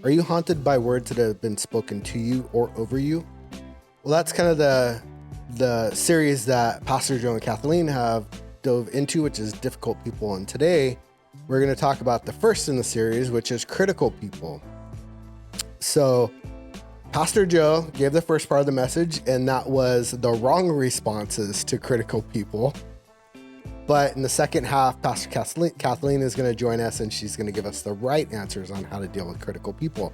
Are you haunted by words that have been spoken to you or over you? Well, that's kind of the series that Pastors Joe and Cathleen have dove into, which is difficult people. And today we're going to talk about the first in the series, which is critical people. So Pastor Joe gave the first part of the message, and that was the wrong responses to critical people. But in the second half, Pastor Cathleen is going to join us, and she's going to give us the right answers on how to deal with critical people.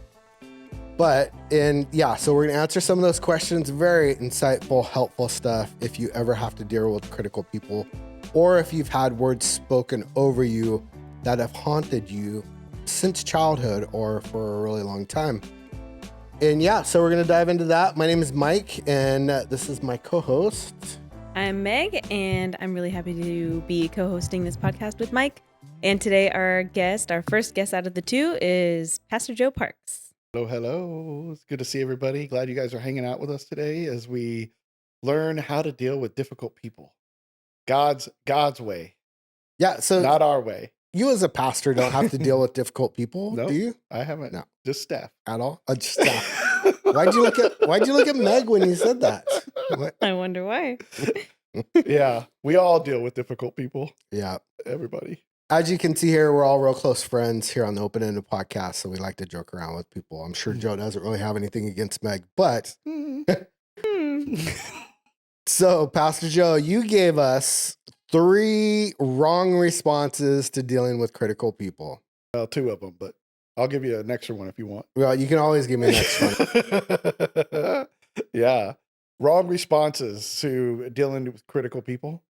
So we're going to answer some of those questions. Very insightful, helpful stuff if you ever have to deal with critical people, or if you've had words spoken over you that have haunted you since childhood or for a really long time. And so we're going to dive into that. My name is Mike, and this is my co-host. I'm Meg, and I'm really happy to be co-hosting this podcast with Mike. And today our first guest out of the two is Pastor Joe Parks. Hello. It's good to see everybody. Glad you guys are hanging out with us today as we learn how to deal with difficult people. God's way. Yeah, so not our way. You as a pastor don't have to deal with difficult people, No, do you? I haven't. No. Just staff. At all? Just staff. Why'd you look at Meg when you said that? What? I wonder why. Yeah, we all deal with difficult people. Yeah. Everybody. As you can see here, we're all real close friends here on the Open Ended Podcast, so we like to joke around with people. I'm sure Joe doesn't really have anything against Meg, but so Pastor Joe, you gave us 3 wrong responses to dealing with critical people. Well, 2 of them, but I'll give you an extra one if you want. Well, you can always give me an extra one. Yeah. Wrong responses to dealing with critical people.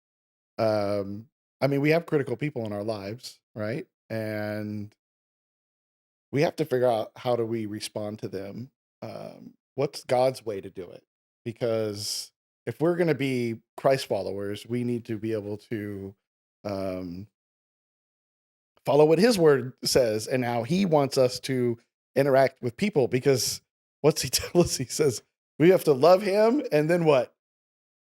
We have critical people in our lives, right? And we have to figure out how do we respond to them. What's God's way to do it? Because if we're going to be Christ followers, we need to be able to follow what his word says and how he wants us to interact with people. Because what's he tell us? He says we have to love him, and then what?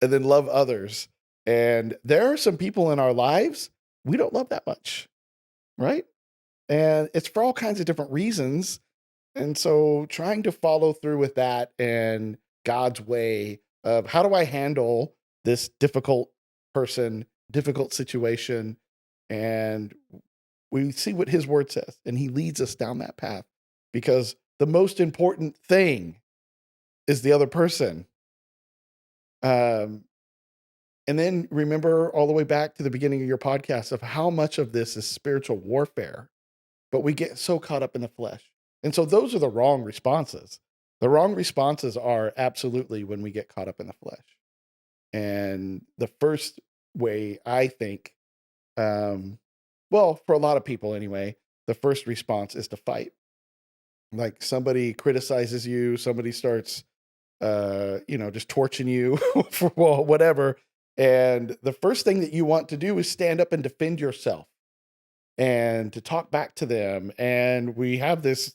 And then love others. And there are some people in our lives we don't love that much, right? And it's for all kinds of different reasons. And so trying to follow through with that and God's way of how do I handle this difficult person, difficult situation, and we see what his word says, and he leads us down that path, because the most important thing is the other person. And then remember all the way back to the beginning of your podcast of how much of this is spiritual warfare, but we get so caught up in the flesh. And so those are the wrong responses. The wrong responses are absolutely when we get caught up in the flesh. And the first way, I think, for a lot of people anyway, the first response is to fight. Like somebody criticizes you, somebody starts, just torching you for whatever. And the first thing that you want to do is stand up and defend yourself and to talk back to them. And we have this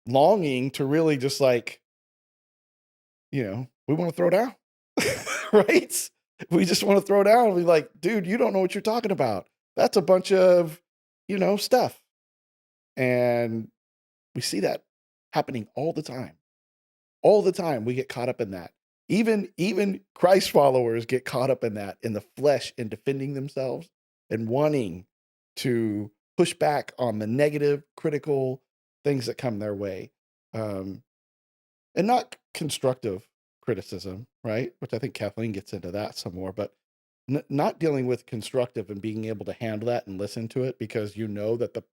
longing to really just we want to throw down, right? We just want to throw down and be like, dude, you don't know what you're talking about. That's a bunch of, stuff. And we see that happening all the time. All the time we get caught up in that. Even Christ followers get caught up in that, in the flesh, in defending themselves and wanting to push back on the negative, critical things that come their way. And not constructive criticism, right? Which I think Kathleen gets into that some more, but not dealing with constructive and being able to handle that and listen to it because you know that the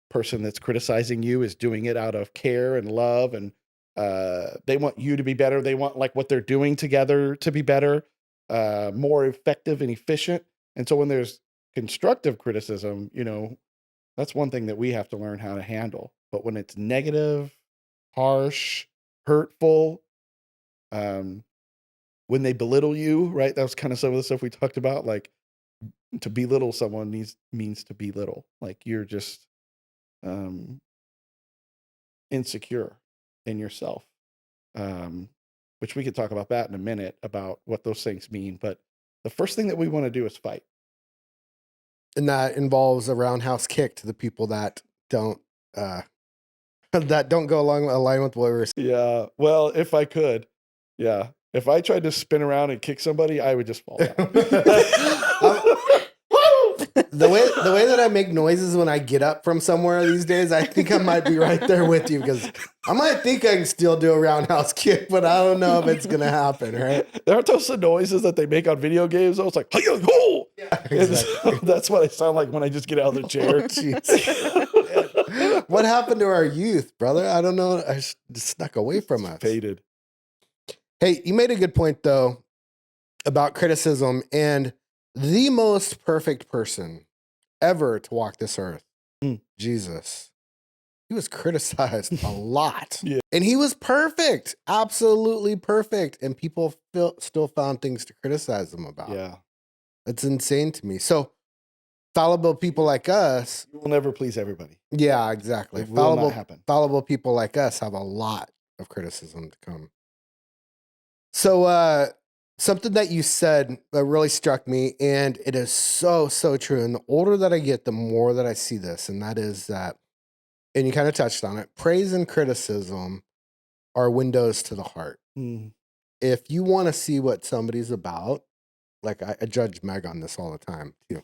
person that's criticizing you is doing it out of care and love, and they want you to be better. They want what they're doing together to be better, more effective and efficient. And so when there's constructive criticism, that's one thing that we have to learn how to handle. But when it's negative, harsh, hurtful, when they belittle you, right? That was kind of some of the stuff we talked about. Like to belittle someone means to belittle. Like you're just insecure in yourself, which we could talk about that in a minute about what those things mean. But the first thing that we want to do is fight. And that involves a roundhouse kick to the people that don't that don't go align with what we were saying. Yeah. Well, if I could, yeah. If I tried to spin around and kick somebody, I would just fall down. The way that I make noises when I get up from somewhere these days, I think I might be right there with you, because I might think I can still do a roundhouse kick, but I don't know if it's gonna happen, right? Aren't those the noises that they make on video games? I was like, "Hey, ho!" Yeah, And so that's what I sound like when I just get out of the chair. Jeez. What happened to our youth, brother? I don't know. I just snuck away from us. Faded. Hey, you made a good point though about criticism, and the most perfect person ever to walk this earth, Jesus. He was criticized a lot. Yeah. And he was perfect, absolutely perfect. And people still found things to criticize him about. Yeah. It's insane to me. So fallible people like us. You will never please everybody. Yeah, exactly. It will not happen. Fallible people like us have a lot of criticism to come. So something that you said that really struck me, and it is so, so true. And the older that I get, the more that I see this, and that is that, and you kind of touched on it, praise and criticism are windows to the heart. If you want to see what somebody's about, like I judge Meg on this all the time too.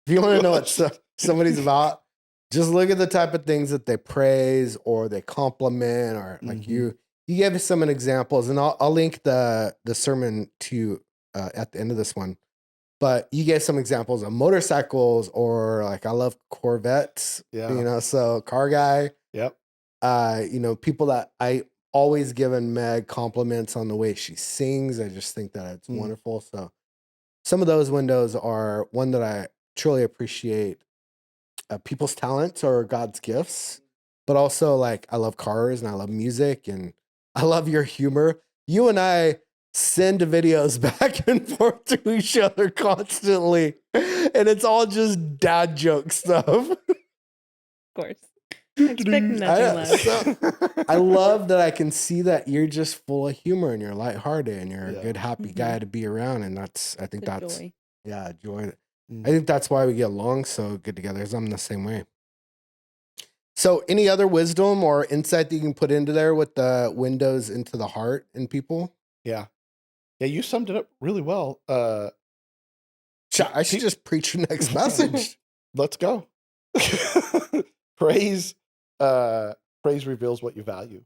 If you want to know what somebody's about, just look at the type of things that they praise or they compliment, or like you gave us some examples, and I'll link the sermon to you at the end of this one. But you gave some examples of motorcycles, or like I love Corvettes. Yeah. So car guy. Yep. People that I always given Meg compliments on the way she sings. I just think that it's wonderful. So some of those windows are one that I truly appreciate. People's talents or God's gifts, but also like I love cars and I love music and I love your humor. You and I send videos back and forth to each other constantly, and it's all just dad joke stuff. Of course. Expect nothing less. So, I love that I can see that you're just full of humor and you're lighthearted and you're a good, happy guy to be around. And I think that's joy. Yeah, joy. I think that's why we get along so good together, because I'm the same way. So any other wisdom or insight that you can put into there with the windows into the heart in people? Yeah. Yeah, you summed it up really well. I should just preach your next message. Let's go. Praise reveals what you value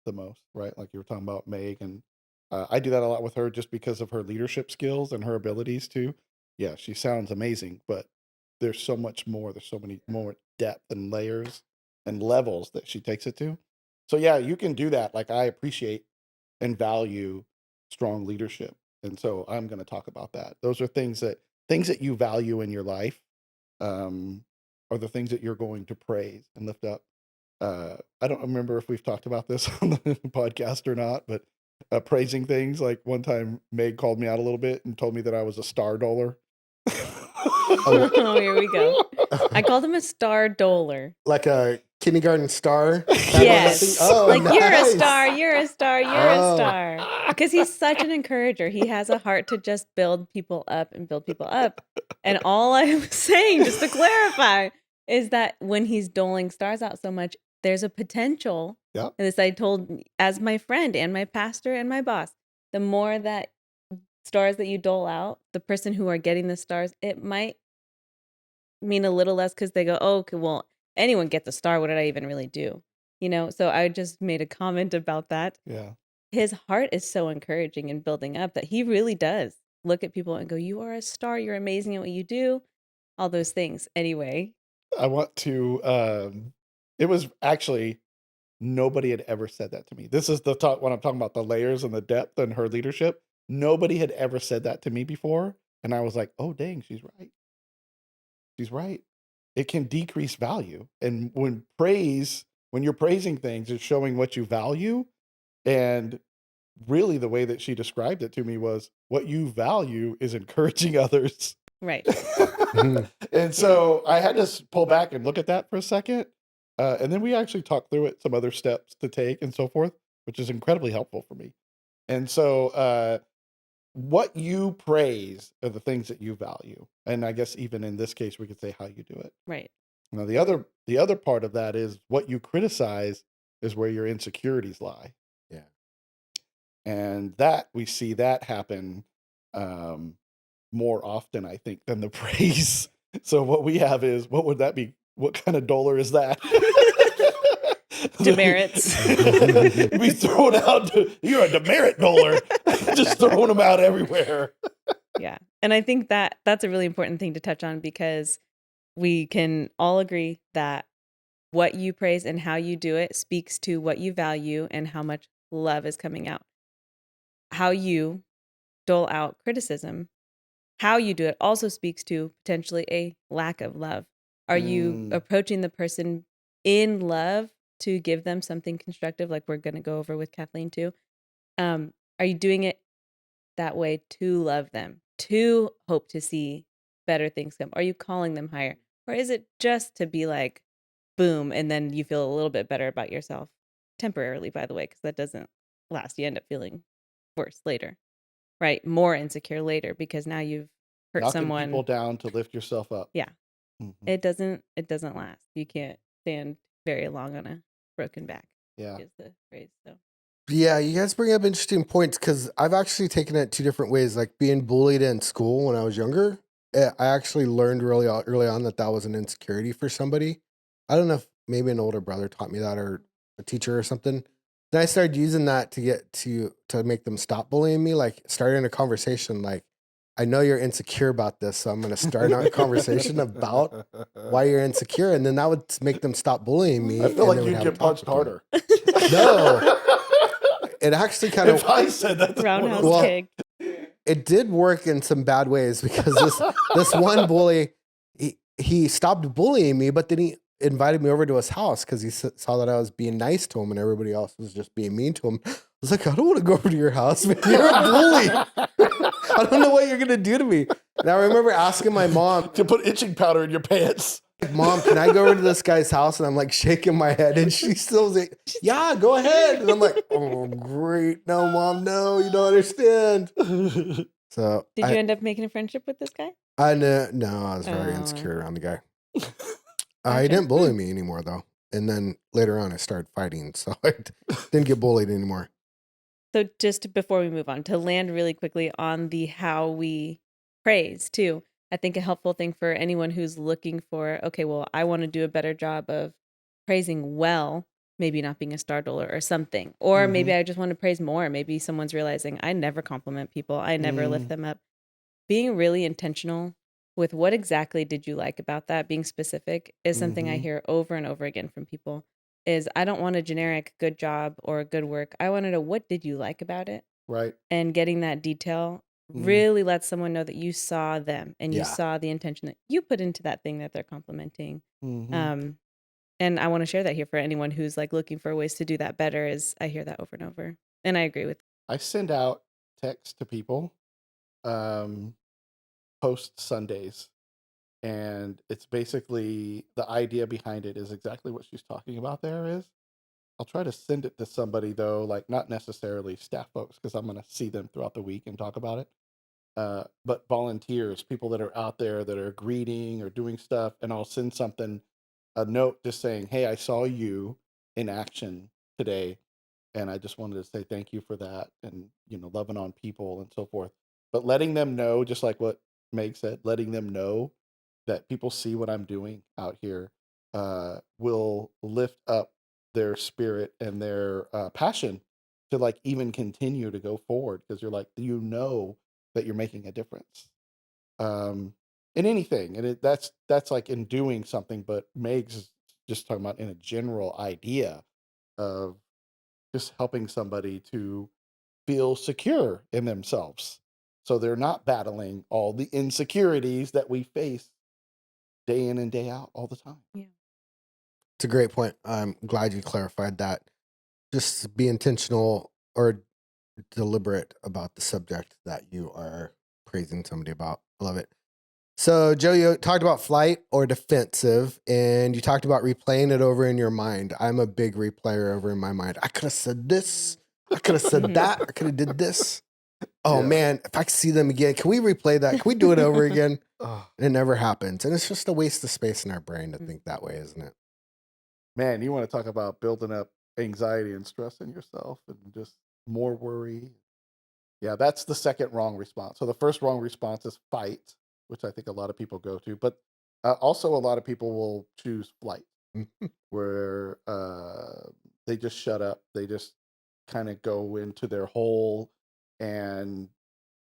the most, right? Like you were talking about Meg, and I do that a lot with her just because of her leadership skills and her abilities too. Yeah, she sounds amazing, but there's so much more. There's so many more depth and layers and levels that she takes it to. So yeah, you can do that. Like I appreciate and value strong leadership. And so I'm going to talk about that. Those are things that you value in your life, are the things that you're going to praise and lift up. I don't remember if we've talked about this on the podcast or not, but praising things. Like one time Meg called me out a little bit and told me that I was a star doler. Oh, here we go. I called him a star doler. Like a kindergarten star? Yes. Oh, like, nice. You're a star, you're a star, you're a star. Because he's such an encourager. He has a heart to just build people up and build people up. And all I'm saying, just to clarify, is that when he's doling stars out so much, there's a potential. Yeah. And this I told as my friend and my pastor and my boss. The more that stars that you dole out, the person who are getting the stars, it might mean a little less because they go, oh, okay, well, anyone gets a star. What did I even really do? So I just made a comment about that. Yeah. His heart is so encouraging and building up that he really does look at people and go, you are a star. You're amazing at what you do. All those things. Anyway. I want to, it was actually, nobody had ever said that to me. This is when I'm talking about the layers and the depth and her leadership. Nobody had ever said that to me before. And I was like, oh, dang, she's right. She's right. It can decrease value. And when you're praising things, it's showing what you value. And really the way that she described it to me was what you value is encouraging others. Right. And so I had to pull back and look at that for a second. And then we actually talked through it, some other steps to take and so forth, which is incredibly helpful for me. And so what you praise are the things that you value. And I guess even in this case, we could say how you do it. Right. Now, the other part of that is what you criticize is where your insecurities lie. Yeah. And that we see that happen more often, I think, than the praise. So what we have is, what would that be? What kind of dollar is that? Demerits. Be thrown out. You're a demerit dollar. Just throwing them out everywhere. Yeah. And I think that that's a really important thing to touch on, because we can all agree that what you praise and how you do it speaks to what you value and how much love is coming out. How you dole out criticism, how you do it also speaks to potentially a lack of love. Are you approaching the person in love to give them something constructive, like we're going to go over with Kathleen too? Are you doing it that way to love them, to hope to see better things come? Are you calling them higher? Or is it just to be like, boom, and then you feel a little bit better about yourself temporarily, by the way, because that doesn't last. You end up feeling worse later, right? More insecure later, because now you've hurt Knocking someone. people down to lift yourself up. Yeah. It doesn't last. You can't stand very long on a broken back. Yeah. Is the phrase. So Yeah, you guys bring up interesting points, because I've actually taken it two different ways. Like being bullied in school when I was younger, I actually learned really early on that was an insecurity for somebody. I don't know if maybe an older brother taught me that, or a teacher or something. Then I started using that to get to make them stop bullying me. Like starting a conversation, like, I know you're insecure about this, so I'm going to start a conversation about why you're insecure, and then that would make them stop bullying me. I feel like they would you'd have a get talk punched with me. harder. No. It actually kind If of, I said that, roundhouse Well, kick. it did work in some bad ways, because this one bully, he stopped bullying me, but then he invited me over to his house because he saw that I was being nice to him and everybody else was just being mean to him. I was like, I don't want to go over to your house, man. You're a bully. I don't know what you're going to do to me. And I remember asking my mom to put itching powder in your pants. like, Mom, can I go over to this guy's house? And I'm like shaking my head, and she still's like, yeah, go ahead. And I'm like, oh, great. No, Mom, no, you don't understand. So Did you end up making a friendship with this guy? I know, no, I was very Oh. insecure around the guy. He Gotcha. didn't bully me anymore, though. And then later on, I started fighting, so I didn't get bullied anymore. So just before we move on, to land really quickly on the how we praise too, I think a helpful thing for anyone who's looking for, okay, well, I want to do a better job of praising well, maybe not being a star dollar or something. Or maybe I just want to praise more. Maybe someone's realizing I never compliment people. I never lift them up. Being really intentional with what exactly did you like about that, being specific, is something I hear over and over again from people. Is I don't want a generic good job or good work. I want to know, what did you like about it? Right. And getting that detail really lets someone know that you saw them and you saw the intention that you put into that thing that they're complimenting. And I want to share that here for anyone who's like looking for ways to do that better. Is I hear that over and over, and I agree with. I send out texts to people post Sundays, and it's basically, the idea behind it is exactly what she's talking about there. Is I'll try to send it to somebody, though, like not necessarily staff folks, because I'm going to see them throughout the week and talk about it, but volunteers, people that are out there that are greeting or doing stuff, and I'll send something, a note just saying, hey, I saw you in action today, and I just wanted to say thank you for that, and loving on people and so forth, but letting them know, just like what Meg said, letting them know that people see what I'm doing out here will lift up their spirit and their passion to like even continue to go forward, because you're like, that you're making a difference in anything, and that's like in doing something, but Meg's just talking about in a general idea of just helping somebody to feel secure in themselves, so they're not battling all the insecurities that we face day in and day out all the time. Yeah. It's a great point. I'm glad you clarified that. Just be intentional or deliberate about the subject that you are praising somebody about. I love it. So, Joe, you talked about flight or defensive, and you talked about replaying it over in your mind. I'm a big replayer over in my mind. I could have said this. I could have said that. I could have did this. Oh, man, if I could see them again, can we replay that? Can we do it over again? And it never happens. And it's just a waste of space in our brain to think that way, isn't it? Man, you want to talk about building up anxiety and stress in yourself and just more worry. Yeah, that's the second wrong response. So the first wrong response is fight, which I think a lot of people go to, but also a lot of people will choose flight, where they just shut up. They just kind of go into their hole and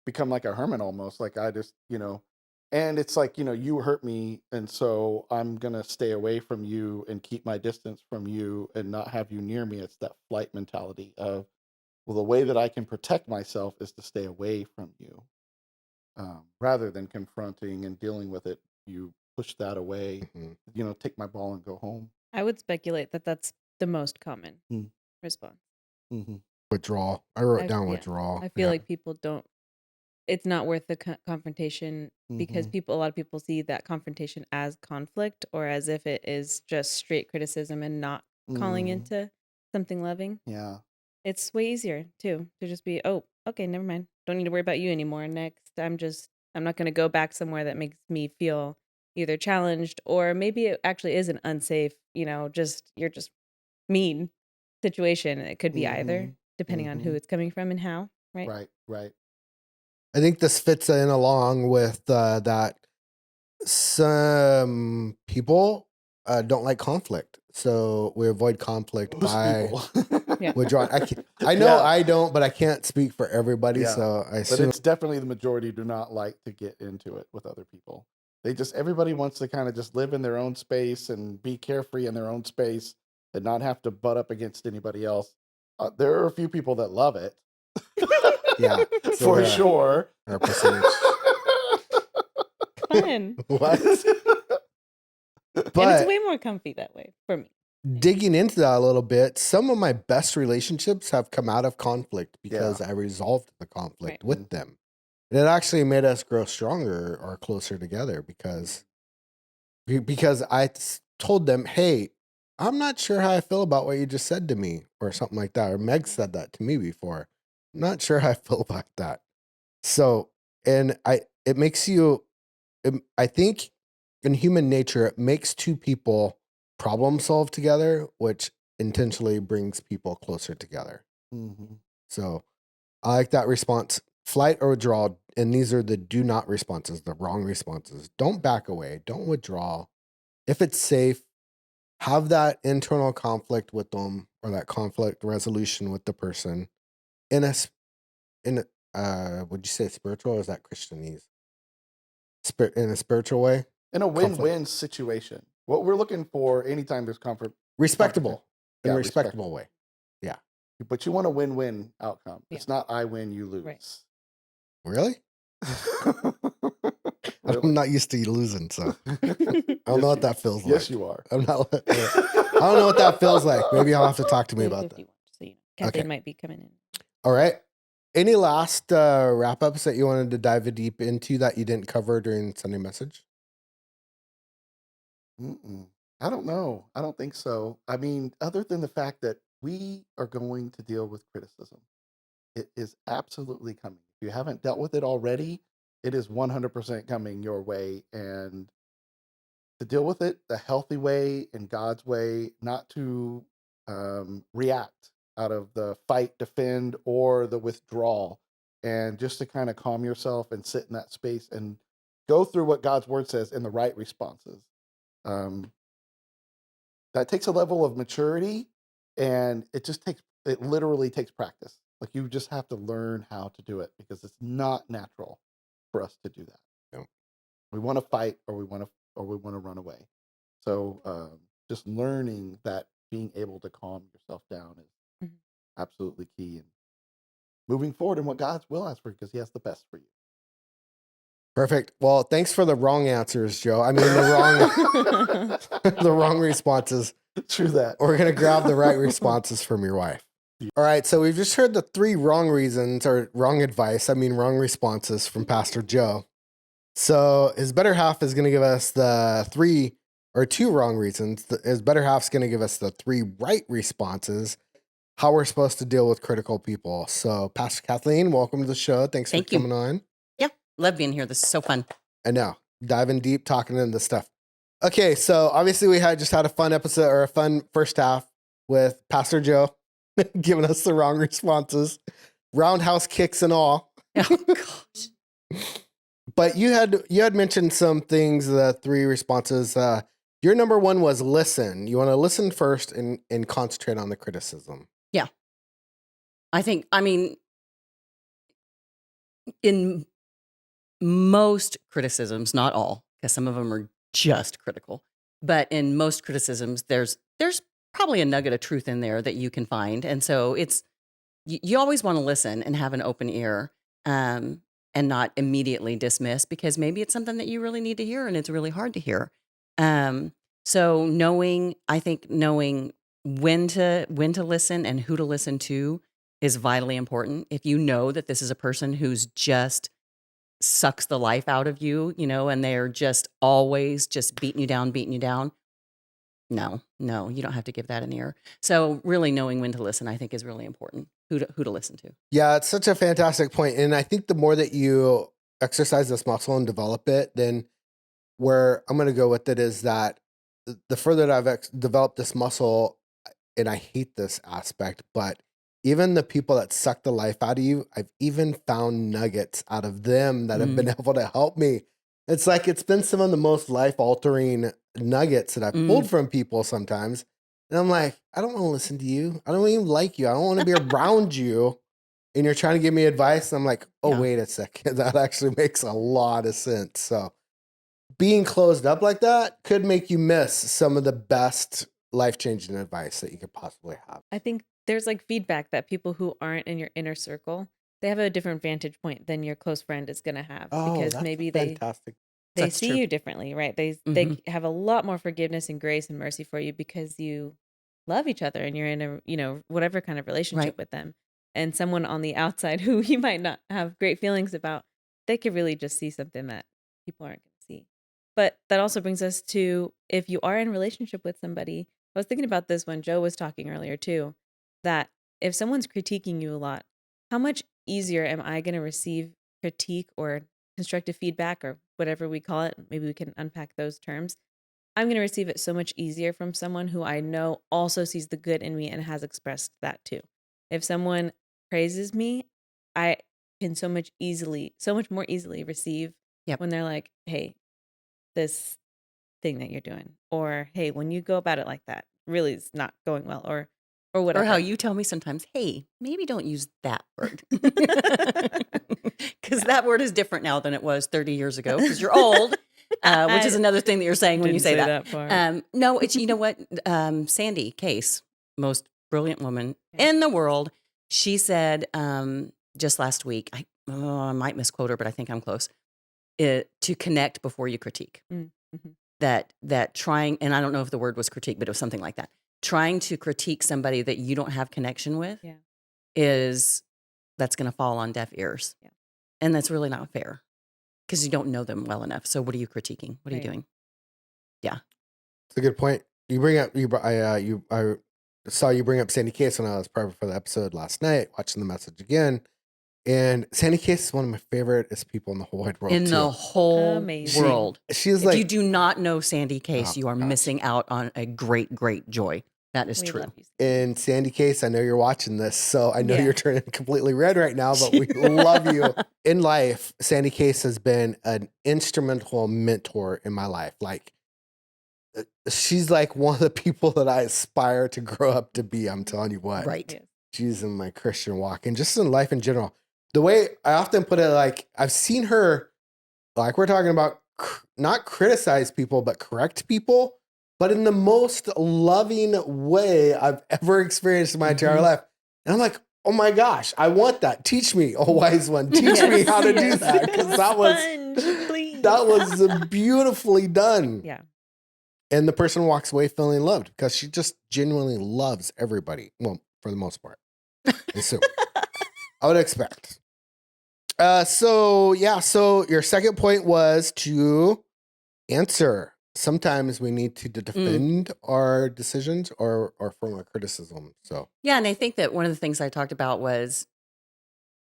become like a hermit almost. Like I just, and it's like, you hurt me. And so I'm going to stay away from you and keep my distance from you and not have you near me. It's that flight mentality of, well, the way that I can protect myself is to stay away from you. Rather than confronting and dealing with it, you push that away, take my ball and go home. I would speculate that that's the most common Mm. response. Mm-hmm. Withdrawal. I wrote down withdrawal. I feel like people don't, it's not worth the confrontation because a lot of people see that confrontation as conflict or as if it is just straight criticism and not calling into something loving. Yeah. It's way easier too to just be, oh, okay, never mind. Don't need to worry about you anymore. Next, I'm not going to go back somewhere that makes me feel either challenged or maybe it actually is an unsafe, you're just mean situation. It could be either, depending on who it's coming from and how, right? Right. I think this fits in along with that some people don't like conflict. So we avoid conflict by withdrawing. I know I don't, but I can't speak for everybody. Yeah. So I But it's definitely the majority do not like to get into it with other people. Everybody wants to kind of just live in their own space and be carefree in their own space and not have to butt up against anybody else. There are a few people that love it. Yeah. For sure. Our percentage. Fun. What? And But it's way more comfy that way for me. digging into that a little bit, some of my best relationships have come out of conflict because I resolved the conflict with them. And it actually made us grow stronger or closer together because I told them, hey, I'm not sure how I feel about what you just said to me or something like that. Or Meg said that to me before. I'm not sure how I feel about that. So, it makes you, I think in human nature, it makes two people problem solve together, which intentionally brings people closer together. So I like that response. Flight or withdrawal, and these are the do not responses, the wrong responses. Don't back away. Don't withdraw. If it's safe, have that internal conflict with them or that conflict resolution with the person in would you say spiritual or is that Christianese? In a spiritual way? In a win-win situation. What we're looking for anytime there's respectable. In a respectable way. Yeah. But you want a win-win outcome. Yeah. It's not I win, you lose. Right. Really? I'm not used to losing, so I don't know what that feels like. Yes, you are. I don't know what that feels like. Maybe I'll have to talk to me about that. So Kathleen might be coming in. All right. Any last wrap-ups that you wanted to dive deep into that you didn't cover during Sunday message? I don't know. I don't think so. I mean, other than the fact that we are going to deal with criticism. It is absolutely coming. If you haven't dealt with it already, it is 100% coming your way. And to deal with it the healthy way, in God's way, not to react out of the fight, defend, or the withdrawal, and just to kind of calm yourself and sit in that space and go through what God's word says in the right responses. That takes a level of maturity, and it literally takes practice. Like you just have to learn how to do it because it's not natural for us to do that. No. We want to fight or we want to run away. So just learning that being able to calm yourself down is absolutely key, and moving forward in what God's will has for you because He has the best for you. Perfect. Well, thanks for the wrong answers, Joe. I mean, the wrong responses. True that. We're going to grab the right responses from your wife. All right. So we've just heard the 3 wrong reasons or wrong advice. I mean, wrong responses from Pastor Joe. So his better half is going to give us the 2 wrong reasons. His better half's going to give us the 3 right responses, how we're supposed to deal with critical people. So Pastor Kathleen, welcome to the show. Thanks for coming on. Yeah. Love being here. This is so fun. I know. Diving deep, talking into stuff. Okay, so obviously we just had a fun episode or a fun first half. with Pastor Joe giving us the wrong responses, roundhouse kicks and all. Oh gosh. But you had mentioned some things, the 3 responses. Your number 1 was listen. You want to listen first and concentrate on the criticism. Yeah. I mean, in most criticisms, not all, because some of them are just critical, but in most criticisms, there's probably a nugget of truth in there that you can find. And so you always want to listen and have an open ear, and not immediately dismiss, because maybe it's something that you really need to hear and it's really hard to hear. So knowing when to listen and who to listen to is vitally important. If you know that this is a person who's just sucks the life out of you, and they're just always just beating you down. No, you don't have to give that an ear. So really knowing when to listen, I think, is really important. Who to listen to. Yeah, it's such a fantastic point. And I think the more that you exercise this muscle and develop it, then where I'm going to go with it is that the further that I've developed this muscle, and I hate this aspect, but even the people that suck the life out of you, I've even found nuggets out of them that have been able to help me. It's like it's been some of the most life-altering nuggets that I've pulled from people sometimes. And I'm like, I don't want to listen to you. I don't even like you. I don't want to be around you. And you're trying to give me advice. And I'm like, oh, Yeah. wait a second. That actually makes a lot of sense. So being closed up like that could make you miss some of the best life-changing advice that you could possibly have. I think there's like feedback that people who aren't in your inner circle, they have a different vantage point than your close friend is going to have, because that's maybe they fantastic. That's see true. you differently, right? They have a lot more forgiveness and grace and mercy for you because you love each other and you're in a whatever kind of relationship Right. with them. And someone on the outside who you might not have great feelings about, they could really just see something that people aren't going to see. But that also brings us to, if you are in a relationship with somebody, I was thinking about this when Joe was talking earlier too, that if someone's critiquing you a lot, how much easier am I going to receive critique or constructive feedback, or whatever we call it? Maybe we can unpack those terms. I'm going to receive it so much easier from someone who I know also sees the good in me and has expressed that too. If someone praises me, I can so much more easily receive Yep. when they're like, hey, this thing that you're doing, or hey, when you go about it like that, really is not going well, or whatever. Or how you tell me sometimes, hey, maybe don't use that word. Because that word is different now than it was 30 years ago, because you're old, which is another thing that you're saying when you Didn't say that. part. No, it's, you know what? Sandy Case, most brilliant woman Yeah. in the world, she said just last week, I might misquote her, but I think I'm close, to connect before you critique. Mm-hmm. That trying, and I don't know if the word was critique, but it was something like that. Trying to critique somebody that you don't have connection with Yeah. that's going to fall on deaf ears. Yeah. And that's really not fair, because you don't know them well enough. So what are you critiquing? What are you doing? Yeah. It's a good point. I saw you bring up Sandy Case when I was prepping for the episode last night, watching the message again. And Sandy Case is one of my favoriteest people in the whole wide world. In the whole Amazing. world. She's If like, you do not know Sandy Case, Oh, you are gosh. missing out on a great, great joy. That is We true. love you. and Sandy Case, I know you're watching this, so I know Yeah. you're turning completely red right now, but we love you. In life, Sandy Case has been an instrumental mentor in my life. Like, she's like one of the people that I aspire to grow up to be. I'm telling you what. Right. Yes. She's in my Christian walk and just in life in general. The way I often put it, like, I've seen her, like we're talking about, not criticize people, but correct people, but in the most loving way I've ever experienced in my entire life. And I'm like, oh my gosh, I want that. Teach me, oh wise one. Teach me how to do that. Because that was beautifully done. Yeah. And the person walks away feeling loved because she just genuinely loves everybody. Well, for the most part. I assume. I would expect. So your second point was to answer. Sometimes we need to defend our decisions or form a criticism. So Yeah, and I think that one of the things I talked about was,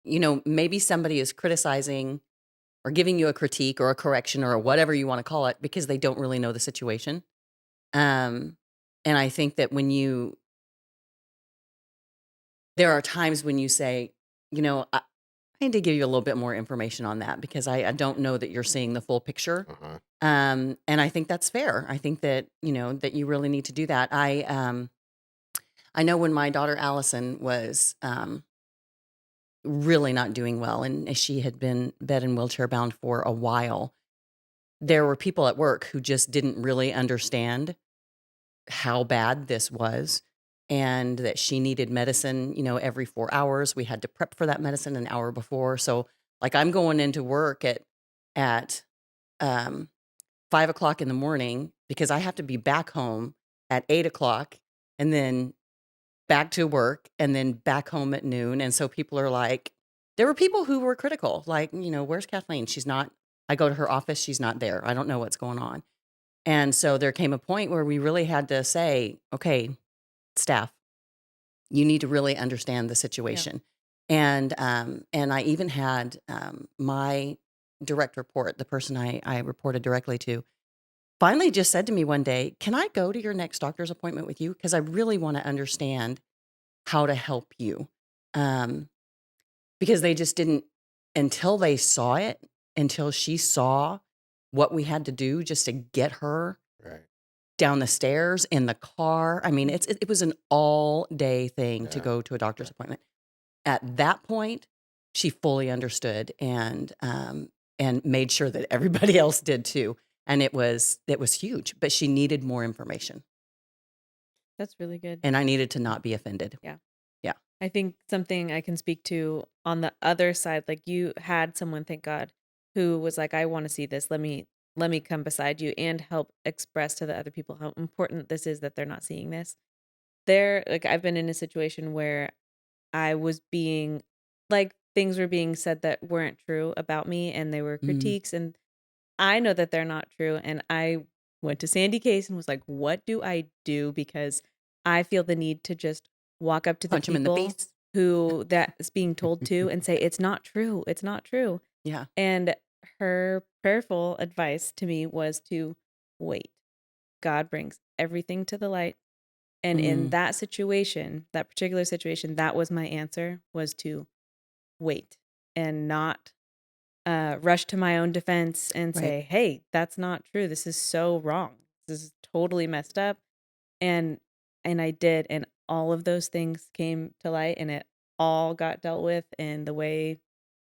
maybe somebody is criticizing or giving you a critique or a correction or whatever you want to call it because they don't really know the situation. And I think that when you there are times when you say, I need to give you a little bit more information on that because I don't know that you're seeing the full picture. Uh-huh. And I think that's fair. I think that, that you really need to do that. I know when my daughter Allison was really not doing well and she had been bed and wheelchair bound for a while, there were people at work who just didn't really understand how bad this was and that she needed medicine, every 4 hours. We had to prep for that medicine an hour before. So like I'm going into work at 5 o'clock in the morning because I have to be back home at 8 o'clock and then back to work and then back home at noon. And so people are like, there were people who were critical, like, where's Kathleen? She's not, I go to her office, she's not there. I don't know what's going on. And so there came a point where we really had to say, okay, staff, you need to really understand the situation. And I even had my direct report, the person I reported directly to, finally just said to me one day, can I go to your next doctor's appointment with you? Because I really want to understand how to help you. Because they just didn't, until they saw it, until she saw what we had to do just to get her Right. down the stairs in the car. I mean, it was an all day thing to Yeah. go to a doctor's appointment. At that point, she fully understood and made sure that everybody else did too. And it was huge, but she needed more information That's really good. and I needed to not be offended. Yeah. Yeah. I think something I can speak to on the other side, like you had someone, thank God, who was like, I want to see this. Let me come beside you and help express to the other people how important this is that they're not seeing this. Like I've been in a situation where I was being like things were being said that weren't true about me and they were critiques and I know that they're not true. And I went to Sandy Case and was like, what do I do? Because I feel the need to just walk up to the Punch him in the people face. who that is being told to and say, it's not true. It's not true. Yeah. And her prayerful advice to me was to wait. God brings everything to the light. And in that situation, that particular situation, that was my answer, was to wait and not rush to my own defense and Right. say, hey, that's not true. This is so wrong. This is totally messed up. And I did. And all of those things came to light and it all got dealt with in the way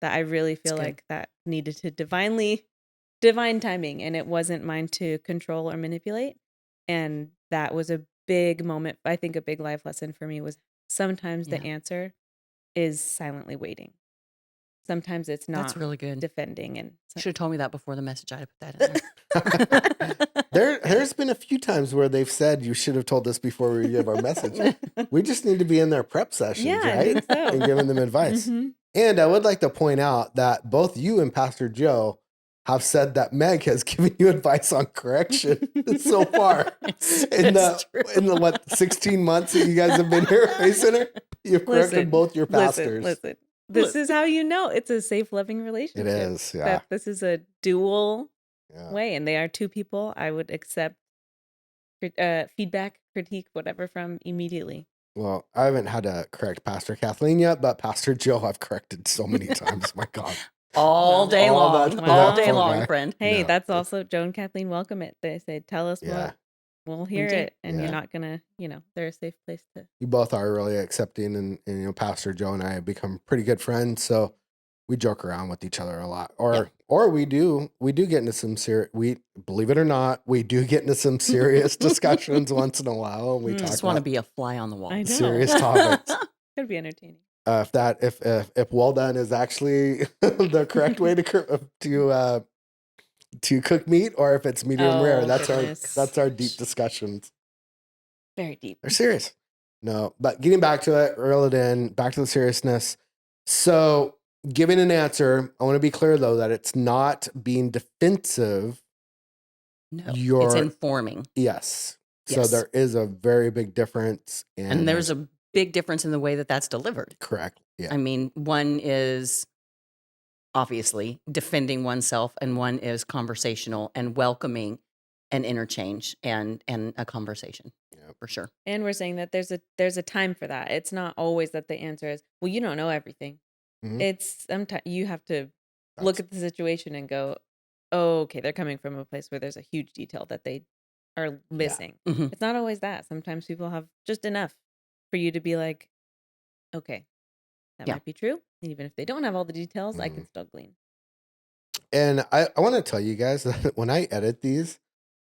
that I really feel good. like that needed to divine timing. And it wasn't mine to control or manipulate. And that was a big moment. I think a big life lesson for me was sometimes the Yeah. answer is silently waiting. Sometimes it's not That's really good. defending and Should have told me that before the message. I'd have put that in there. There's been a few times where they've said you should have told us before we give our message. We just need to be in their prep sessions, Yeah, I right? think so. And giving them advice. Mhm. And I would like to point out that both you and Pastor Joe have said that Meg has given you advice on correction so far. in the what 16 months that you guys have been here facing her, you've corrected both your pastors. Listen. This is how you know it's a safe, loving relationship. It is, yeah. That this is a dual Yeah. way, and they are two people I would accept feedback, critique, whatever from immediately. Well, I haven't had to correct Pastor Kathleen yet, but Pastor Joe I've corrected so many times. My God. All day All long. that- all that day poor long, guy. friend. Hey, No. that's also Joe and Kathleen welcome it. They say, tell us Yeah. what. We'll hear Indeed. it, and Yeah. you're not gonna, they're a safe place to. You both are really accepting, and Pastor Joe and I have become pretty good friends, so we joke around with each other a lot, or we do get into some serious. We believe it or not, we do get into some serious discussions once in a while, and we talk Just want to about be a fly on the wall. I know. serious topics. Could be entertaining. If well done is actually the correct way to cook meat, or if it's medium rare. Oh, That's goodness. our deep discussions. Very deep. They're serious. No, but getting back to it, reel it in, back to the seriousness. So giving an answer, I want to be clear though, that it's not being defensive. No, it's informing. Yes. So Yes. there is a very big difference. And there's a big difference in the way that that's delivered. Correct. Yeah. I mean, one is obviously defending oneself, and one is conversational and welcoming an interchange and a conversation. Yeah. for sure. And we're saying that there's a time for that. It's not always that the answer is, well, you don't know everything. Mhm. It's sometimes you have to look That's- at the situation and go, oh, okay, they're coming from a place where there's a huge detail that they are missing. Mhm. It's not always that. Sometimes people have just enough for you to be like, okay, that Yeah. might be true. And even if they don't have all the details, I Mhm. can still glean. And I want to tell you guys that when I edit these,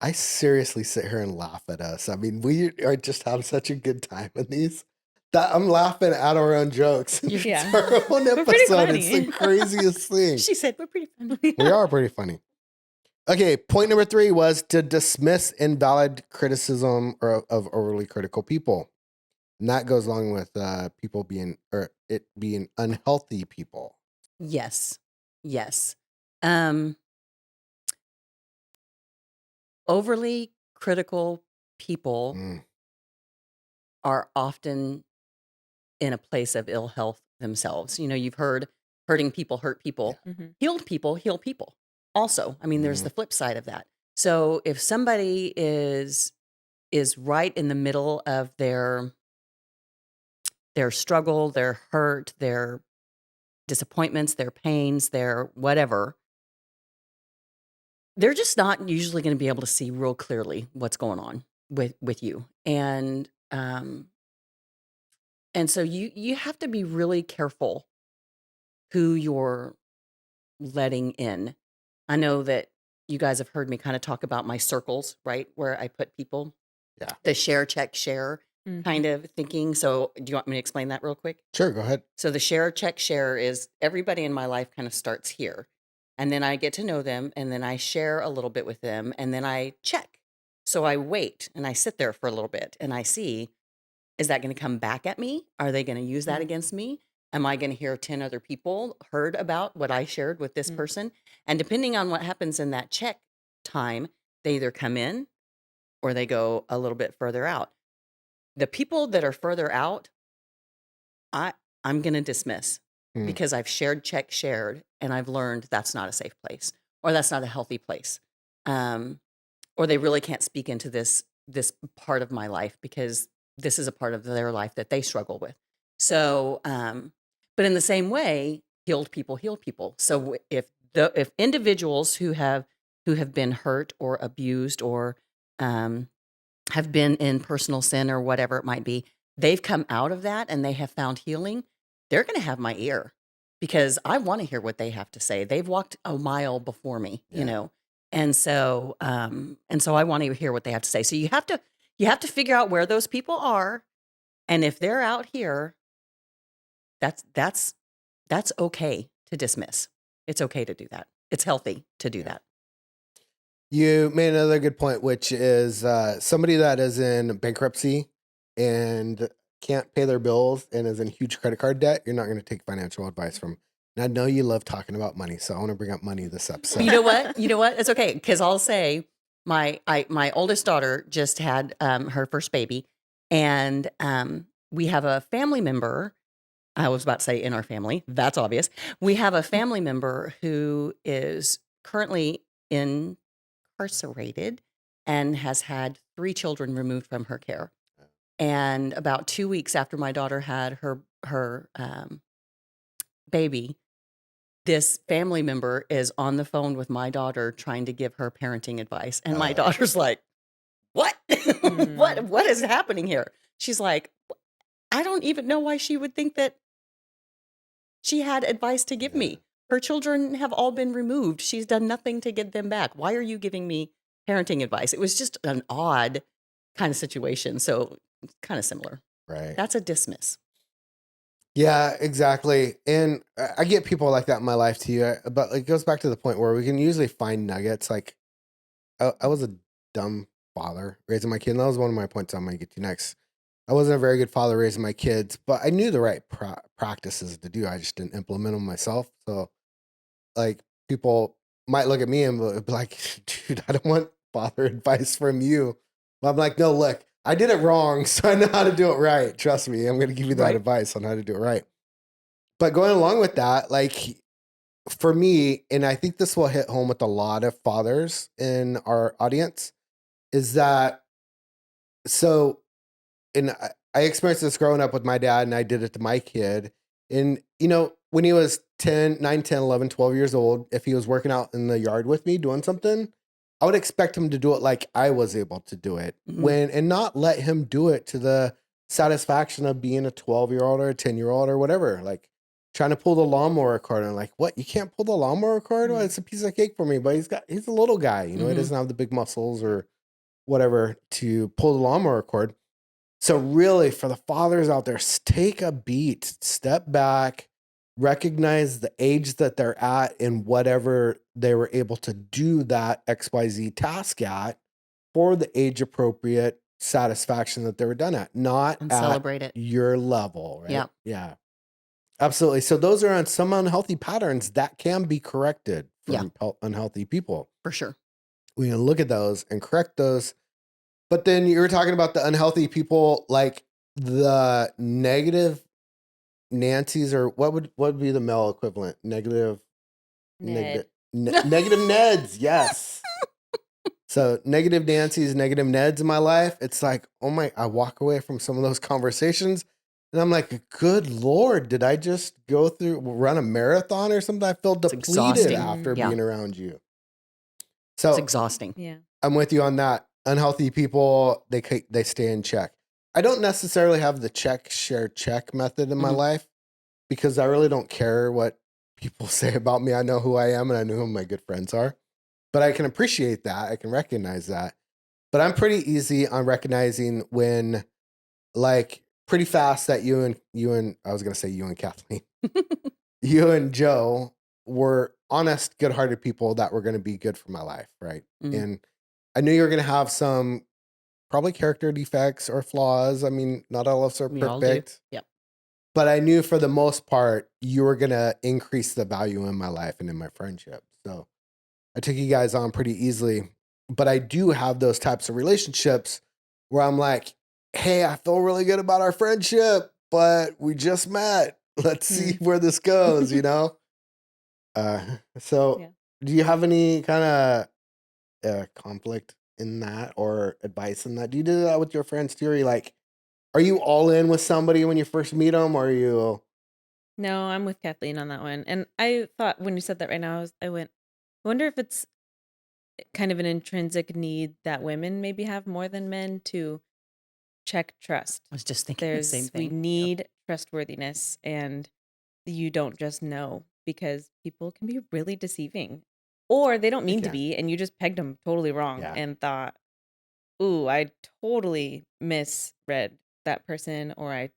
I seriously sit here and laugh at us. I mean, we are just have such a good time in these that I'm laughing at our own jokes. Yeah. It's our own We're pretty episode. It's the funny. craziest thing. She said we're pretty funny. We are pretty funny. Okay, point number 3 was to dismiss invalid criticism of overly critical people. And that goes along with people being, or it being unhealthy people. Yes. Yes. Overly critical people Mm, are often in a place of ill health themselves. You know, you've heard hurting people hurt people, Mhm. healed people heal people. Also, I mean, there's Mhm. the flip side of that. So if somebody is right in the middle of their struggle, their hurt, their disappointments, their pains, their whatever, they're just not usually going to be able to see real clearly what's going on with you. And so you have to be really careful who you're letting in. I know that you guys have heard me kind of talk about my circles, right? Where I put people, Yeah. the share, check, share Mhm. kind of thinking. So do you want me to explain that real quick? Sure, go ahead. So the share, check, share is everybody in my life kind of starts here. And then I get to know them and then I share a little bit with them and then I check. So I wait and I sit there for a little bit and I see, is that going to come back at me? Are they going to use that Mm. against me? Am I going to hear 10 other people heard about what I shared with this Mm. person? And depending on what happens in that check time, they either come in or they go a little bit further out. The people that are further out, I'm going to dismiss Mm. because I've shared, and I've learned that's not a safe place or that's not a healthy place. Or they really can't speak into this part of my life because this is a part of their life that they struggle with. So, but in the same way, healed people heal people. So if individuals who have been hurt or abused or have been in personal sin or whatever it might be, they've come out of that and they have found healing, they're going to have my ear because I want to hear what they have to say. They've walked a mile before me, Yeah. you know. And so I want to hear what they have to say. So you have to figure out where those people are, and if they're out here, that's okay to dismiss. It's okay to do that. It's healthy to do that. You made another good point, which is somebody that is in bankruptcy and can't pay their bills and is in huge credit card debt. You're not going to take financial advice from. And I know you love talking about money, so I want to bring up money this episode. You know what? It's okay because I'll say my oldest daughter just had her first baby, and we have a family member. I was about to say in our family. That's obvious. We have a family member who is currently incarcerated and has had 3 children removed from her care. And about 2 weeks after my daughter had her baby, this family member is on the phone with my daughter trying to give her parenting advice. And my daughter's like, what? What is happening here? She's like, I don't even know why she would think that she had advice to give me. Her children have all been removed. She's done nothing to get them back. Why are you giving me parenting advice? It was just an odd kind of situation. So it's kind of similar. Right. That's a dismiss. Yeah, exactly. And I get people like that in my life too. But it goes back to the point where we can usually find nuggets. Like I was a dumb father raising my kid. And that was one of my points I'm going to get to next. I wasn't a very good father raising my kids, but I knew the right practices to do. I just didn't implement them myself. So like people might look at me and be like, dude, I don't want father advice from you. But I'm like, no, look, I did it wrong, so I know how to do it right. Trust me, I'm going to give you that Right. advice on how to do it right. But going along with that, like for me, and I think this will hit home with a lot of fathers in our audience, is that so and I experienced this growing up with my dad, and I did it to my kid. And, when he was 10, 9, 10, 11, 12 years old, if he was working out in the yard with me doing something, I would expect him to do it like I was able to do it and not let him do it to the satisfaction of being a 12-year-old or a 10-year-old or whatever. Like trying to pull the lawnmower cord. And I'm like, what? You can't pull the lawnmower cord? Well, it's a piece of cake for me, but he's a little guy, he doesn't have the big muscles or whatever to pull the lawnmower cord. So really, for the fathers out there, take a beat, step back, recognize the age that they're at and whatever they were able to do that XYZ task at for the age appropriate satisfaction that they were done at, not And at celebrate it. your level, right? Yep. Yeah, absolutely. So those are on some unhealthy patterns that can be corrected from unhealthy people. For sure. We can look at those and correct those. But then you were talking about the unhealthy people, like the negative Nancy's, or what would be the male equivalent? Negative Ned. negative Neds. Yes. So negative Nancy's, negative Neds in my life. It's like, I walk away from some of those conversations and I'm like, good Lord, did I just run a marathon or something? I feel depleted exhausting. after Yeah. being around you. It's So exhausting. Yeah. I'm with you on that. Unhealthy people, they stay in check. I don't necessarily have the share check method in my life because I really don't care what people say about me. I know who I am and I know who my good friends are. But I can appreciate that. I can recognize that. But I'm pretty easy on recognizing when, like, pretty fast that you and I was going to say you and Kathleen, you and Joe were honest, good-hearted people that were going to be good for my life, right? And I knew you were going to have some probably character defects or flaws. I mean, not all of us are We all do. perfect. Yep. But I knew for the most part, you were going to increase the value in my life and in my friendship. So I took you guys on pretty easily. But I do have those types of relationships where I'm like, hey, I feel really good about our friendship, but we just met. Let's see where this goes, So Yeah. do you have any kind of conflict in that or advice in that? Do you do that with your friends too? Or are you all in with somebody when you first meet them? Or are you? No, I'm with Kathleen on that one. And I thought when you said that right now, I wonder if it's kind of an intrinsic need that women maybe have more than men to check trust. I was just thinking the same We thing. need trustworthiness, and you don't just know because people can be really deceiving, or they don't mean to can. be, and you just pegged them totally wrong Yeah. and thought, "Ooh, I totally misread that person," or I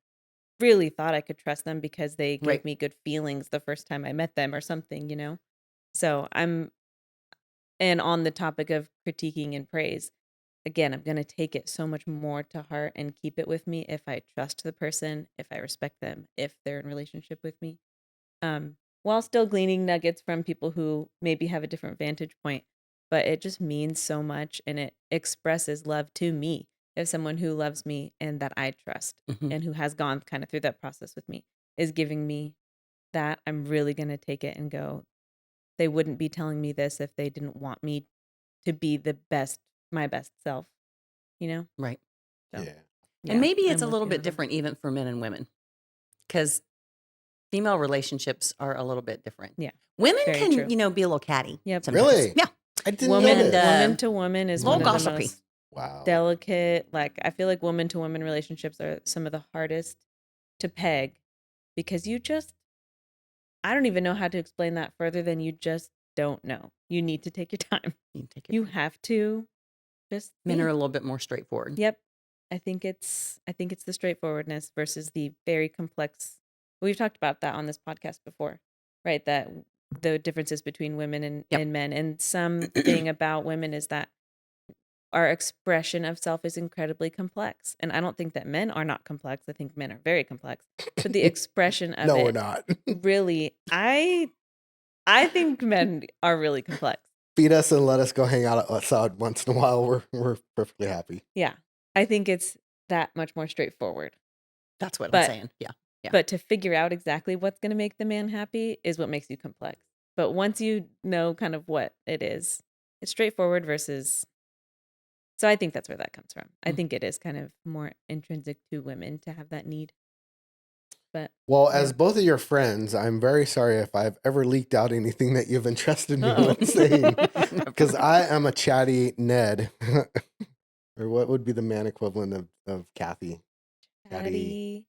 really thought I could trust them because they gave Right. me good feelings the first time I met them or something. So and on the topic of critiquing and praise, again, I'm going to take it so much more to heart and keep it with me if I trust the person, if I respect them, if they're in relationship with me. While still gleaning nuggets from people who maybe have a different vantage point, but it just means so much and it expresses love to me if someone who loves me and that I trust and who has gone kind of through that process with me is giving me that. I'm really going to take it and go, they wouldn't be telling me this if they didn't want me to be my best self, you know? Right. So, Yeah. And maybe it's I'm a with little you bit on that. different even for men and women because female relationships are a little bit different. Yeah. Women Very can, true. be a little catty. Yep. Sometimes. Really? Yeah. I didn't know Woman this. And, to woman is little one of the gossipy. most Wow. delicate. Like, I feel like woman to woman relationships are some of the hardest to peg because I don't even know how to explain that further than you just don't know. You need to take your time. You take it. You have to just Men be. are a little bit more straightforward. Yep. I think it's the straightforwardness versus the very complex. We've talked about that on this podcast before, right? That the differences between women and men, and something about women is that our expression of self is incredibly complex. And I don't think that men are not complex. I think men are very complex. But the expression of No, it we're not. really, I think men are really complex. Feed us and let us go hang out outside once in a while. We're perfectly happy. Yeah. I think it's that much more straightforward. That's what But- I'm saying. Yeah. Yeah. But to figure out exactly what's going to make the man happy is what makes you complex. But once you know kind of what it is, it's straightforward versus So I think that's where that comes from. I Mm. think it is kind of more intrinsic to women to have that need. But Well, yeah. as both of your friends, I'm very sorry if I've ever leaked out anything that you've entrusted me Uh-oh. with saying, because I am a chatty Ned, or what would be the man equivalent of Kathy? Chatty.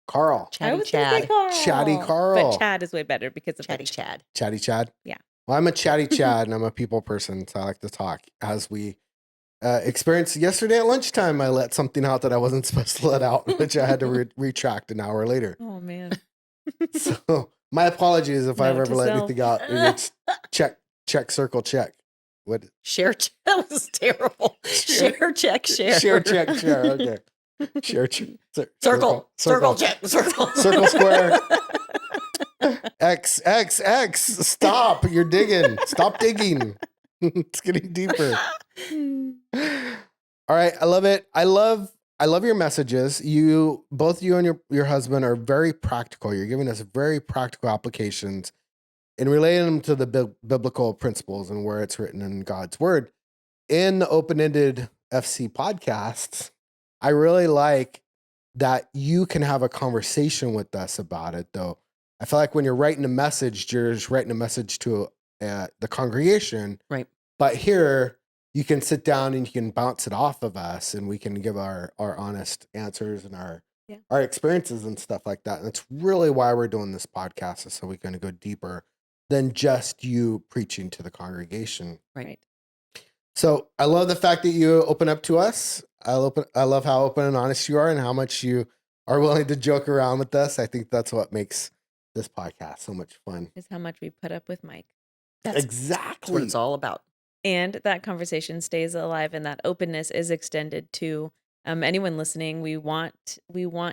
Carl. I Chatty was gonna say Chad. Carl. Chatty Carl. But Chad is way better because of Chatty the Chad. Chatty Chad? Yeah. Well, I'm a chatty Chad and I'm a people person, so I like to talk. As we experienced yesterday at lunchtime, I let something out that I wasn't supposed to let out, which I had to retract an hour later. Oh man. So my apologies if I've Note ever to let self. anything out. It's check, circle, check. What? Share. That was terrible. Share, check, share. Share, check, share. Okay. Share, check. Circle, check, circle. Circle, square. X. Stop. You're digging. Stop digging. It's getting deeper. All right. I love it. I love your messages. Both you and your husband are very practical. You're giving us very practical applications and relating them to the biblical principles and where it's written in God's word. In the open-ended FC podcasts, I really like that you can have a conversation with us about it, though. I feel like when you're writing a message, you're just writing a message to the congregation. Right. But here, you can sit down and you can bounce it off of us, and we can give our honest answers and our experiences and stuff like that. And that's really why we're doing this podcast, is so we can go deeper than just you preaching to the congregation. Right. So I love the fact that you open up to us. I love how open and honest you are and how much you are willing to joke around with us. I think that's what makes this podcast so much fun. Is how much we put up with Mike. That's Exactly what it's all about. And that conversation stays alive, and that openness is extended to anyone listening. We want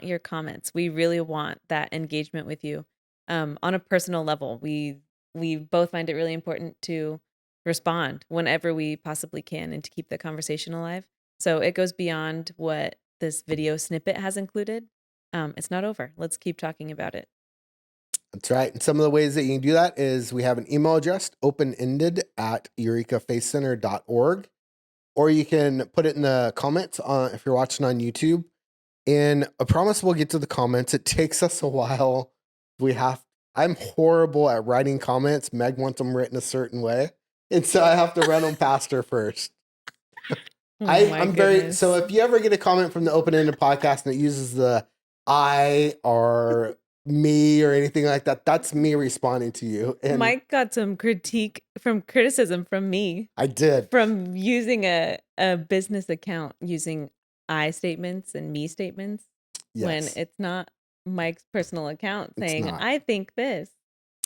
your comments. We really want that engagement with you on a personal level. We both find it really important to respond whenever we possibly can and to keep the conversation alive. So it goes beyond what this video snippet has included. It's not over. Let's keep talking about it. That's right. And some of the ways that you can do that is we have an email address, openended@eurekafacecenter.org, or you can put it in the comments if you're watching on YouTube. And I promise we'll get to the comments. It takes us a while. I'm horrible at writing comments. Meg wants them written a certain way. And so I have to run them past her first. I'm very, so if you ever get a comment from the Open-Ended podcast and it uses the I or me or anything like that, that's me responding to you. And Mike got some criticism from me. I did. From using a business account using I statements and me statements when Yes. it's not Mike's personal account It's saying, not. I think this.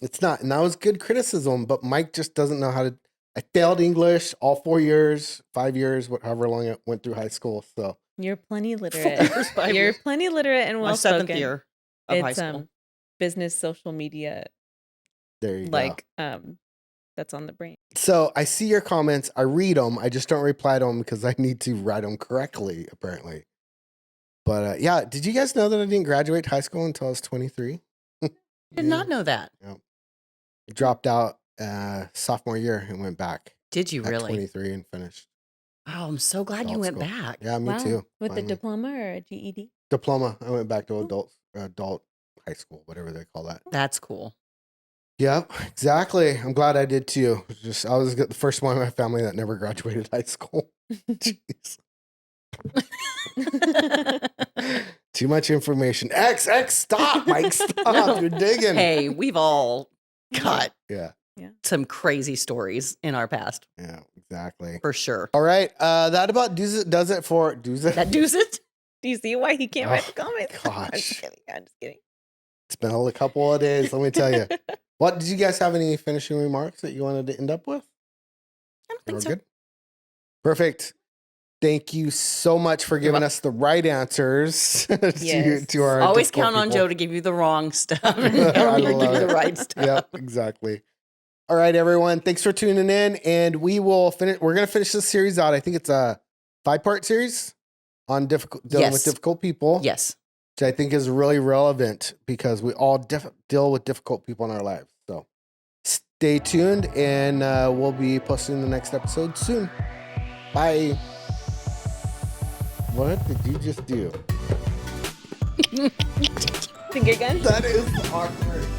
It's not. And that was good criticism, but Mike just doesn't know how to. I failed English all 4 years, 5 years, however long I went through high school. So You're plenty 4 literate. years, 5 You're years. plenty literate and My well 7th spoken. year of high It's school. business social media there you go. that's on the brain. So I see your comments. I read them. I just don't reply to them because I need to write them correctly, apparently. But yeah, did you guys know that I didn't graduate high school until I was 23? Did not know that. Dropped out sophomore year and went back Did you at really? 23 and finished. Oh, I'm so glad you Adult went school. back. Yeah, me Wow. too. With finally. a diploma or a GED? Diploma. I went back to adult high school, whatever they call that. That's cool. Yep, exactly. I'm glad I did too. I was the first one in my family that never graduated high school. Jeez. Too much information. X, stop, Mike, stop. You're digging. Hey, we've all got Yeah, some crazy stories in our past, yeah, exactly. for sure. All right, that about does it for That does it? Do you see why he can't write the comments? I'm gosh. just kidding. I'm just kidding. It's been a couple of days, let me tell you. What did you guys have any finishing remarks that you wanted to end up with? I don't think We're so. good. Perfect. Thank you so much for giving us the right answers Yes. to our Always difficult count on people. Joe to give you the wrong stuff. And I he'll give love you the it. right stuff. Yep, exactly. All right, everyone. Thanks for tuning in, and we will finish. We're going to finish this series out. I think it's a 5-part series on dealing with Yes. difficult people. Yes. Which I think is really relevant because we all deal with difficult people in our lives. So stay tuned, and we'll be posting the next episode soon. Bye. What did you just do? Finger gun? That is awkward.